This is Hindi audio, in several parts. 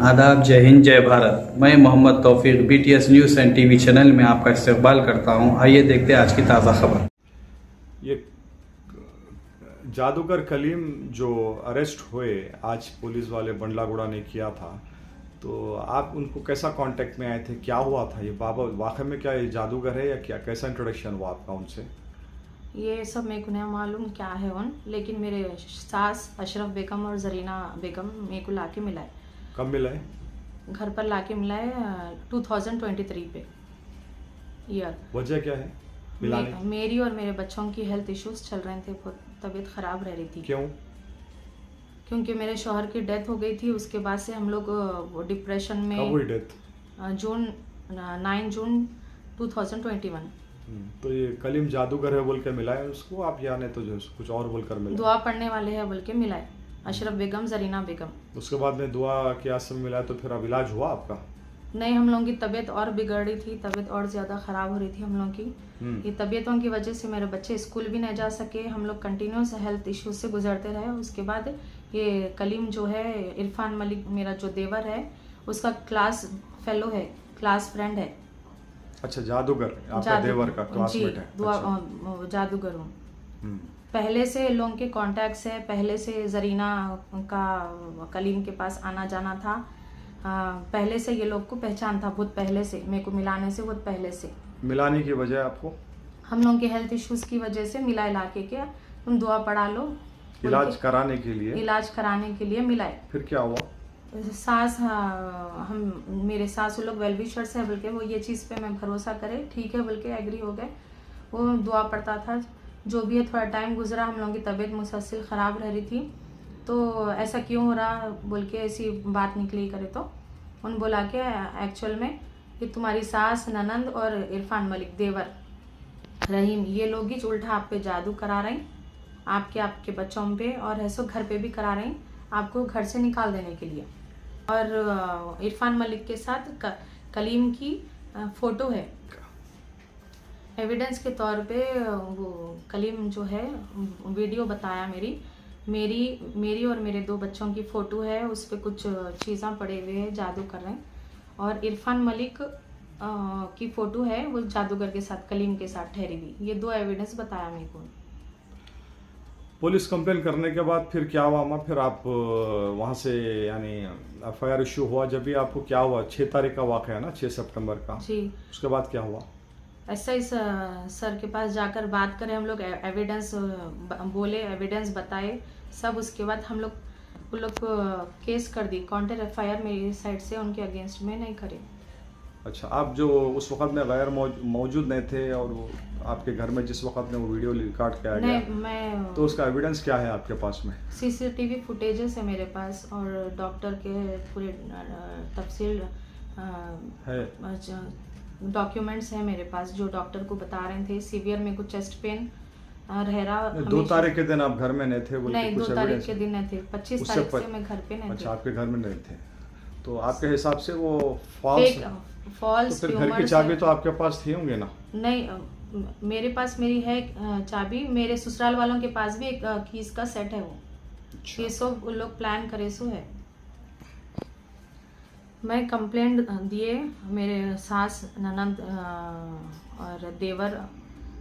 आदाब, जय हिंद, जय भारत। मैं मोहम्मद तौफीक BTS news and TV channel में आपका इस्तकबाल करता हूं। आइए देखते हैं आज की ताज़ा खबर। ये जादूगर कलीम जो अरेस्ट हुए, आज पुलिस वाले बंडलागुड़ा ने किया था, तो आप उनको कैसा कांटेक्ट में आए थे, क्या हुआ था? ये बाबा वाकई में क्या ये जादूगर है या क्या, कैसा इंट्रोडक्शन हुआ आपका उनसे? ये सब मेरे को नहीं मालूम क्या है उन, लेकिन मेरे सास अशरफ बेगम और जरीना बेगम मेरे को लाके मिलाए। कब मिलाए? घर पर लाके मिलाए 2023 पे ईयर। वजह क्या है मिलाने की? मेरी और मेरे बच्चों की हेल्थ इश्यूज चल रहे थे, बहुत तबीयत ख़राब रह रही थी। क्यों? क्योंकि मेरे शौहर की डेथ हो गई थी, उसके बाद से हम लोग डिप्रेशन में। कब हुई डेथ? 9 जून 2021। तो ये कलीम जादूगर है बोल के मिलाए उसको आप, या नहीं तो जो कुछ और बोलकर मिलाए? दुआ पढ़ने वाले हैं बोल के मिलाए, अशरफ बेगम जरीना बेगम। उसके बाद में दुआ के आसम में मिलाया, तो फिर अब इलाज हुआ आपका? नहीं, हम लोगों की तबीयत और बिगड़ रही थी, तबीयत और ज़्यादा ख़राब हो रही थी हम लोगों की। ये तबीयतों की वजह से मेरे बच्चे स्कूल भी नहीं जा सके, हम लोग कंटिन्यूस हेल्थ इश्यूज से गुजरते रहे। उसके बाद ये कलीम जो है, इरफान मलिक मेरा जो देवर है, उसका क्लास फेलो है, क्लास फ्रेंड है। अच्छा, जादूगर आपका देवर का क्लासमेट है? अच्छा। जादूगर हूँ। पहले से लोगों के कॉन्टैक्ट्स है, पहले से जरीना का कलीम के पास आना जाना था। पहले से ये लोग को पहचान था, बहुत पहले से, मेरे को मिलाने से बहुत पहले से। मिलाने की वजह आपको? हम लोगों के हेल्थ इश्यूज की वजह से मिला इलाके के, तुम दुआ पढ़ा लो, इलाज कराने के लिए? इलाज कराने के लिए मिलाए। फिर क्या हुआ? सास, हम मेरे सास लोग वेल विशर्स है बोल के, वो ये चीज़ पे मैं भरोसा करे, ठीक है बोल के एग्री हो गए। वो दुआ पढ़ता था, जो भी है। थोड़ा टाइम गुजरा, हम लोगों की तबीयत मुसलसल ख़राब रह रही थी, तो ऐसा क्यों हो रहा बोल के ऐसी बात निकली करे, तो उन बोला के एक्चुअल में कि तुम्हारी सास, ननंद और इरफान मलिक देवर रहीम, ये लोग ही उल्टा आप पे जादू करा रहे हैं, आपके बच्चों पे, और ऐसो घर पे भी करा रहे हैं, आपको घर से निकाल देने के लिए। और इरफान मलिक के साथ कलीम की फ़ोटो है, एविडेंस के तौर पे। वो कलीम जो है, वीडियो बताया मेरी और मेरे 2 बच्चों की फ़ोटो है, उस पर कुछ चीज़ें पड़े हुए हैं, जादू कर रहे हैं। और इरफान मलिक की फ़ोटो है, वो जादूगर के साथ, कलीम के साथ ठहरी हुई। ये 2 एविडेंस बताया मेरे को। पुलिस कंप्लेन करने के बाद फिर क्या हुआ? फिर आप वहाँ से, यानी FIR इशू हुआ, जब भी आपको क्या हुआ? 6 तारीख का वाक़या है ना, 6 सितंबर का जी। उसके बाद क्या हुआ? ऐसा ही सर के पास जाकर बात करें हम लोग, एविडेंस बोले, एविडेंस बताए सब। उसके बाद हम लोग केस कर दी, काउंटर FIR मेरी साइड से उनके अगेंस्ट में नहीं करे। अच्छा, आप जो उस वक्त में गैर मौजूद नहीं थे, और वो आपके घर में जिस वक्त में वो वीडियो रिकॉर्ड किया गया, मैं तो उसका एविडेंस क्या है आपके पास में? CCTV फुटेजेस है मेरे पास, और डॉक्टर के पूरे तफसील है, डॉक्यूमेंट्स है मेरे पास, जो डॉक्टर को बता रहे थे सीवियर में कुछ चेस्ट पेन रह रहा। 2 तारीख के दिन आप घर में नहीं थे? नहीं, 2 तारीख के दिन नहीं थे, 25 तारीख से मैं घर पे नहीं थी। अच्छा, आपके घर में नहीं थे, तो आपके हिसाब से वो फॉल्स। तो फिर घर की चाबी तो आपके पास थी होंगे ना? नहीं, मेरे पास मेरी है चाबी, मेरे ससुराल वालों के पास भी एक कीज का सेट है वो। अच्छा। ये सब लोग प्लान करे सो है। मैं कंप्लेंट दिए मेरे सास, ननंद और देवर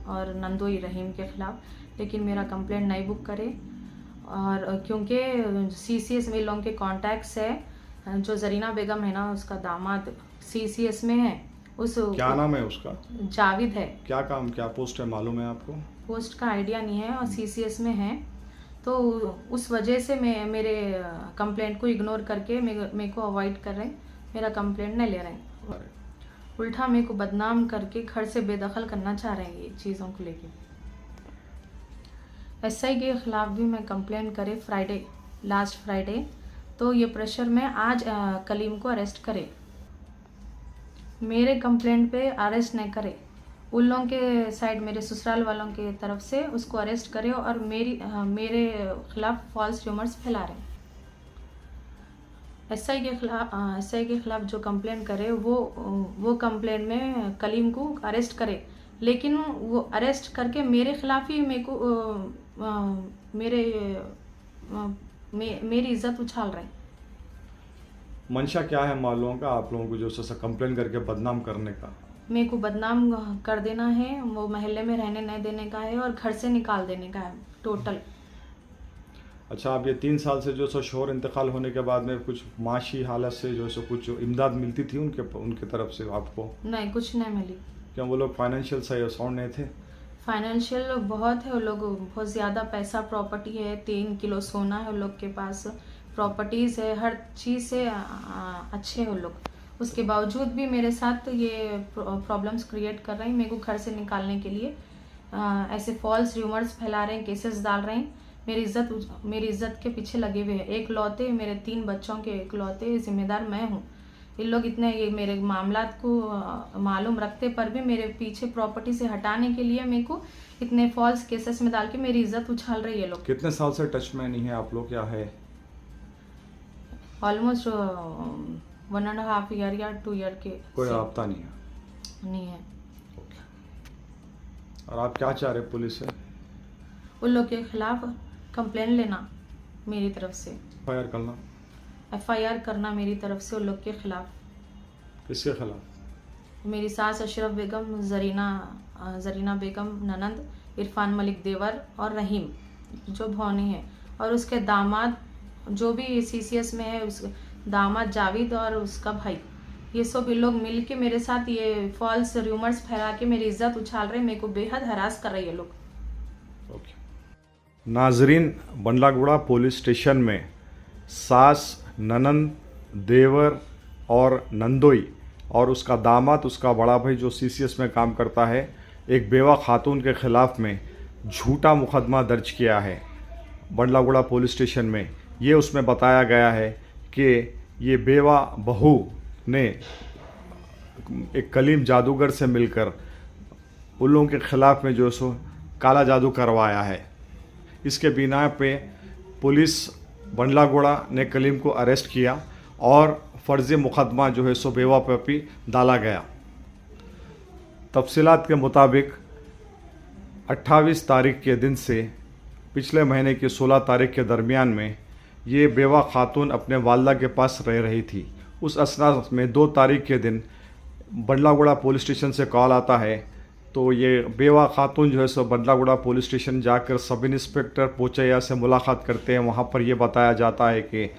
और नंदोई रहीम के ख़िलाफ़, लेकिन मेरा कंप्लेंट नहीं बुक करे। और क्योंकि CCS में लोगों के कॉन्टैक्ट्स है, जो जरीना बेगम है ना, उसका दामाद CCS में है। क्या नाम है उसका? जाविद है। क्या काम, क्या पोस्ट है, मालूम है आपको? पोस्ट का आइडिया नहीं है, और CCS में है, तो उस वजह से मेरे कंप्लेंट को इग्नोर करके मेरे को अवॉइड कर रहे हैं, मेरा कंप्लेंट नहीं ले रहे हैं, उल्टा मेरे को बदनाम करके घर से बेदखल करना चाह रहे हैं ये चीज़ों को लेके। SI के ख़िलाफ़ भी मैं कंप्लेंट करे लास्ट फ्राइडे, तो ये प्रेशर में आज कलीम को अरेस्ट करे, मेरे कंप्लेंट पे अरेस्ट नहीं करे, उन लोगों के साइड, मेरे ससुराल वालों के तरफ से उसको अरेस्ट करे, और मेरे ख़िलाफ़ फॉल्स र्यूमर्स फैला रहे हैं। SI के ख़िलाफ़ जो कंप्लेंट करे, वो कंप्लेंट में कलीम को अरेस्ट करे, लेकिन वो अरेस्ट करके मेरे ख़िलाफ़ ही मेरी इज़्ज़त उछाल रहे हैं। मंशा क्या है मालूम का आप लोगों को जो ऐसा कंप्लेन करके बदनाम करने का? मेरे को बदनाम कर देना है, वो मोहल्ले में रहने नहीं देने का है और घर से निकाल देने का है टोटल। अच्छा, आप ये 3 साल से जो सो शोहर इंतकाल होने के बाद में कुछ माशी हालत से जो सो कुछ इमदाद मिलती थी उनके तरफ से आपको? नहीं, कुछ नहीं मिली। क्या वो लोग फाइनेंशियल सही साउंड नहीं थे? फाइनेंशियल बहुत है, वो लोग बहुत ज़्यादा पैसा, प्रॉपर्टी है, 3 किलो सोना है वो लोग के पास, प्रॉपर्टीज़ है, हर चीज़ से अच्छे हैं वो लोग। उसके बावजूद भी मेरे साथ ये प्रॉब्लम्स क्रिएट कर रहे हैं, मेरे को घर से निकालने के लिए ऐसे फॉल्स र्यूमर्स फैला रहे हैं, केसेस डाल रहे हैं। मेरी इज्जत के पीछे लगे हुए हैं। एक लौते मेरे 3 बच्चों के एक लौते जिम्मेदार मैं हूँ। ये लोग इतने ये मेरे मामलात को मालूम रखते पर भी मेरे पीछे प्रॉपर्टी से हटाने के लिए मेरे को इतने फॉल्स केसेस में डाल के मेरी इज्जत उछाल रही है लोग। कितने साल से टच में नहीं है आप लोग? क्या है ऑलमोस्ट 1.5 ईयर या 2 ईयर के कोई राब्ता नहीं है? ओके। और आप क्या चाह रहे पुलिस से? उन लोग के खिलाफ कंप्लेन लेना मेरी तरफ से, फायर करना, FIR करना मेरी तरफ से उन लोग के खिलाफ। किसके खिलाफ? मेरी सास अशरफ बेगम, जरीना बेगम ननंद, इरफान मलिक देवर और रहीम जो भौनी है, और उसके दामाद जो भी CCS में है, उस दामाद जावेद और उसका भाई, ये सब लोग मिल के मेरे साथ ये फॉल्स र्यूमर्स फैला के मेरी इज्जत उछाल रहे, मेरे को बेहद हरास कर रही है लोग। ओके। नाजरीन, बंडलागुड़ा पुलिस स्टेशन में सास, ननंद, देवर और नंदोई और उसका दामाद, उसका बड़ा भाई जो CCS में काम करता है, एक बेवा खातून के ख़िलाफ़ में झूठा मुकदमा दर्ज किया है बंडलागुड़ा पुलिस स्टेशन में। ये उसमें बताया गया है कि ये बेवा बहू ने एक कलीम जादूगर से मिलकर उन लोगों के ख़िलाफ़ में जो सो काला जादू करवाया है। इसके बिना पे पुलिस बंडलागुड़ा ने कलीम को अरेस्ट किया और फ़र्ज़ी मुकदमा जो है सो बेवा पर भी डाला गया। तफसीलात के मुताबिक 28 तारीख के दिन से पिछले महीने की 16 तारीख के दरमियान में ये बेवा खातून अपने वालदा के पास रह रही थी। उस असना में 2 तारीख के दिन बंडलागुड़ा पुलिस स्टेशन से कॉल आता है, तो ये बेवा खातून जो है सो बंडलागुड़ा पुलिस स्टेशन जाकर सब इंस्पेक्टर पोचैया से मुलाकात करते हैं। वहाँ पर ये बताया जाता है कि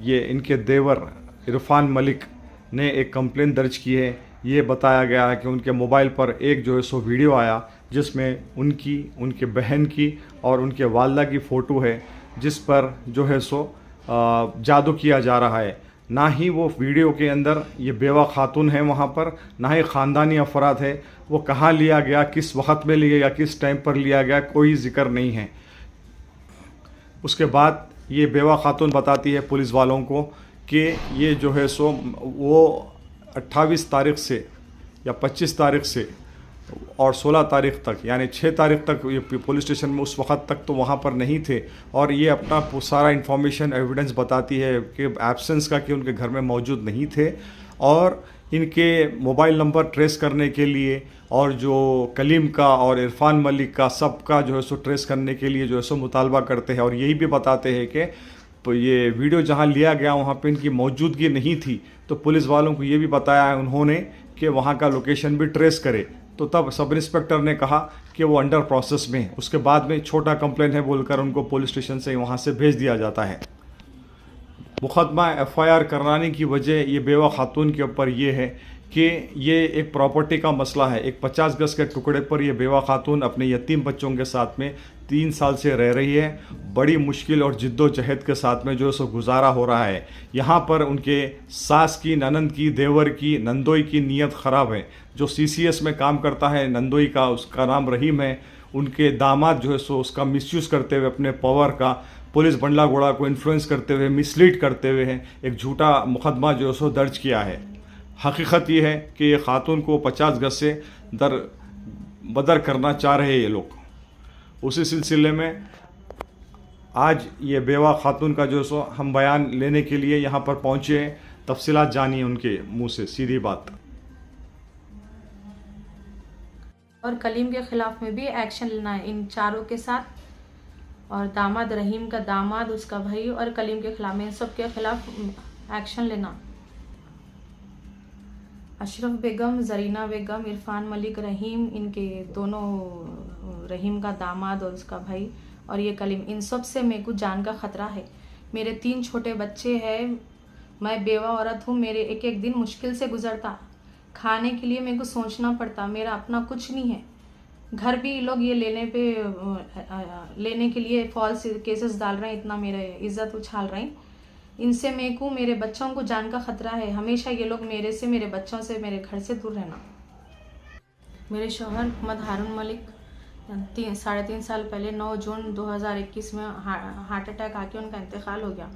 ये इनके देवर इरफान मलिक ने एक कंप्लेन दर्ज की है। ये बताया गया है कि उनके मोबाइल पर एक जो है सो वीडियो आया जिसमें उनके बहन की और उनके वालदा की फ़ोटो है, जिस पर जो है सो जादू किया जा रहा है। ना ही वो वीडियो के अंदर ये बेवा खातून है वहाँ पर, ना ही ख़ानदानी अफराद है। वो कहाँ लिया गया, किस वक्त में लिया गया, किस टाइम पर लिया गया, कोई ज़िक्र नहीं है। उसके बाद ये बेवा खातून बताती है पुलिस वालों को कि ये जो है सो वो 28 तारीख से या 25 तारीख से और 16 तारीख तक, यानी 6 तारीख तक ये पुलिस स्टेशन में उस वक्त तक तो वहाँ पर नहीं थे। और ये अपना सारा इंफॉर्मेशन एविडेंस बताती है कि एब्सेंस का, कि उनके घर में मौजूद नहीं थे। और इनके मोबाइल नंबर ट्रेस करने के लिए और जो कलीम का और इरफान मलिक का सबका जो है सो ट्रेस करने के लिए जो है सो मुतालबा करते हैं। और यही भी बताते हैं कि ये वीडियो जहाँ लिया गया वहाँ पे इनकी मौजूदगी नहीं थी। तो पुलिस वालों को ये भी बताया है उन्होंने कि वहाँ का लोकेशन भी ट्रेस करे। तो तब सब इंस्पेक्टर ने कहा कि वो अंडर प्रोसेस में। उसके बाद में छोटा कंप्लेन है बोलकर उनको पुलिस स्टेशन से वहाँ से भेज दिया जाता है। मुकदमा FIR कराने की वजह ये बेवा खातून के ऊपर ये है कि ये एक प्रॉपर्टी का मसला है। एक 50 गज के टुकड़े पर ये बेवा खातून अपने यतीम बच्चों के साथ में 3 साल से रह रही है। बड़ी मुश्किल और जिद्दोजहद के साथ में जो सो गुजारा हो रहा है। यहाँ पर उनके सास की, ननंद की, देवर की, नंदोई की नीयत ख़राब है। जो CCS में काम करता है नंदोई का, उसका नाम रहीम है, उनके दामाद जो है सो उसका मिसयूज़ करते हुए अपने पावर का पुलिस बंडलागुड़ा को इन्फ्लुएंस करते हुए, मिसलीड करते हुए हैं एक झूठा मुकदमा जो है सो दर्ज किया है। हकीकत ये है कि ये खातून को 50 गज से बदर करना चाह रहे हैं ये लोग। उसी सिलसिले में आज ये बेवा खातून का जो सो हम बयान लेने के लिए यहाँ पर पहुँचे हैं। तफसीलात जानिए उनके मुंह से, सीधी बात। और कलीम के खिलाफ में भी एक्शन लेना है इन चारों के साथ, और दामाद, रहीम का दामाद, उसका भाई और कलीम के खिलाफ में, इन सब के खिलाफ एक्शन लेना। अशरफ बेगम, जरीना बेगम, इरफान मलिक, रहीम, इनके दोनों, रहीम का दामाद और उसका भाई, और ये कलीम, इन सब से मेरे को जान का ख़तरा है। मेरे 3 छोटे बच्चे हैं, मैं बेवा औरत हूँ, मेरे एक एक दिन मुश्किल से गुजरता, खाने के लिए मेरे को सोचना पड़ता, मेरा अपना कुछ नहीं है। घर भी लोग ये लेने के लिए फॉल्स केसेस डाल रहे हैं, इतना मेरे इज्जत उछाल रहे हैं। इनसे मेरे को, मेरे बच्चों को जान का खतरा है। हमेशा ये लोग मेरे से, मेरे बच्चों से, मेरे घर से दूर रहना। मेरे शौहर मोहम्मद हारून मलिक 3.5 साल पहले 9 जून 2021 में हार्ट अटैक आके उनका इंतकाल हो गया।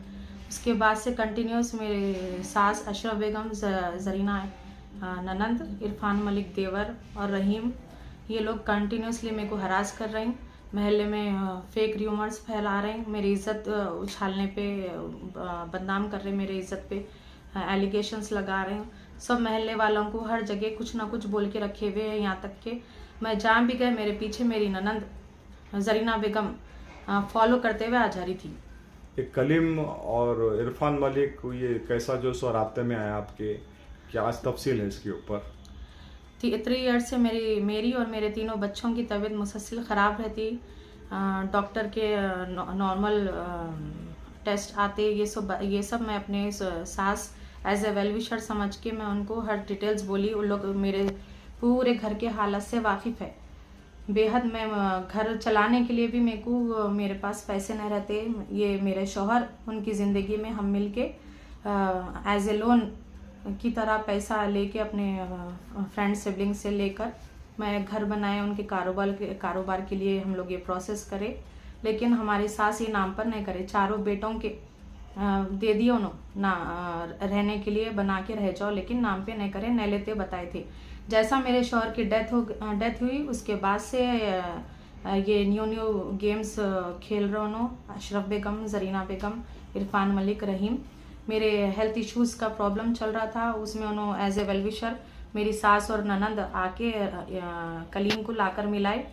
उसके बाद से कंटिन्यूस मेरे सास अशरफ बेगम, जरीना ननंद, इरफान मलिक देवर और रहीम, ये लोग कंटिन्यूसली मेरे को हरास कर रहे हैं। महल्ले में फेक र्यूमर्स फैला रहे हैं, मेरी इज़्ज़त उछालने पे, बदनाम कर रहे हैं, मेरे इज़्ज़त पे एलिगेशंस लगा रहे हैं। सब महल्ले वालों को हर जगह कुछ ना कुछ बोल के रखे हुए हैं, यहाँ तक कि मैं जहाँ भी गए मेरे पीछे मेरी ननंद जरीना बेगम फॉलो करते हुए आ जा रही थी। एक कलीम और इरफान मलिक, ये कैसा जो सो राब्ते में आया आपके, क्या आज तफसील है इसके ऊपर? 3 ईयर्स से मेरी और मेरे तीनों बच्चों की तबीयत मुसलसल ख़राब रहती। डॉक्टर के नॉर्मल टेस्ट आते, ये सब मैं अपने सास एज ए वेल विशर समझ के मैं उनको हर डिटेल्स बोली। उन लोग मेरे पूरे घर के हालत से वाकिफ़ है बेहद। मैं घर चलाने के लिए भी मेरे पास पैसे नहीं रहते। ये मेरे शौहर, उनकी ज़िंदगी में हम मिल के एज ए लोन की तरह पैसा लेके अपने फ्रेंड सिबलिंग से लेकर मैं घर बनाए, उनके कारोबार के लिए हम लोग ये प्रोसेस करे। लेकिन हमारी सास ये नाम पर नहीं करे, चारों बेटों के दे दियो ना रहने के लिए, बना के रह जाओ, लेकिन नाम पे नहीं करे, नहीं लेते बताए थे। जैसा मेरे शौहर की डेथ हुई उसके बाद से ये न्यू गेम्स खेल रहे उन्हों, अशरफ बेगम, जरीना बेगम, इरफान मलिक, रहीम। मेरे हेल्थ इश्यूज़ का प्रॉब्लम चल रहा था, उसमें उन्होंने एज ए वेल विशर मेरी सास और ननंद आके कलीम को लाकर मिलाए